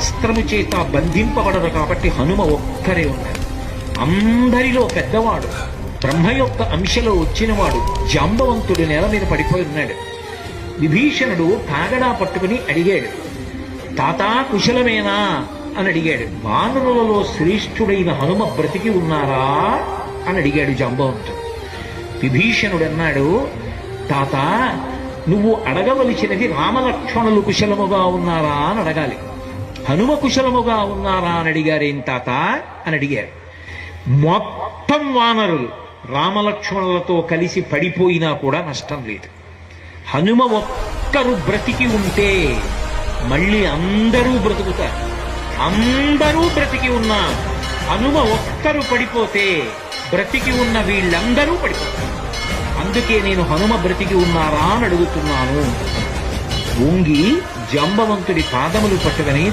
అస్త్రము చేత బంధింపబడరు కాబట్టి హనుమ ఒక్కరే ఉన్నారు. అందరిలో పెద్దవాడు, బ్రహ్మ యొక్క అంశలో వచ్చినవాడు జాంబవంతుడు నేల మీద పడిపోయి ఉన్నాడు. విభీషణుడు కాగడా పట్టుకుని అడిగాడు, తాతా కుశలమేనా అని అడిగాడు. వానరులలో శ్రేష్ఠుడైన హనుమ బ్రతికి ఉన్నారా అని అడిగాడు జాంబవంతుడు. విభీషణుడు అన్నాడు, తాత నువ్వు అడగవలసినది రామలక్ష్మణులు కుశలముగా ఉన్నారా అని అడగాలి. హనుమ కుశలముగా ఉన్నారా అని అడిగారేం తాత అని అడిగారు. మొత్తం వానరులు రామలక్ష్మణులతో కలిసి పడిపోయినా కూడా నష్టం లేదు. హనుమ ఒక్కరు బ్రతికి ఉంటే మళ్ళీ అందరూ బ్రతుకుతారు. అందరూ బ్రతికి ఉన్నా హనుమ ఒక్కరు పడిపోతే బ్రతికి ఉన్న వీళ్ళందరూ పడిపోతారు. అందుకే నేను హనుమ బ్రతికి ఉన్నారా అని అడుగుతున్నాను. వంగి జాంబవంతుడి పాదములు పట్టుకుని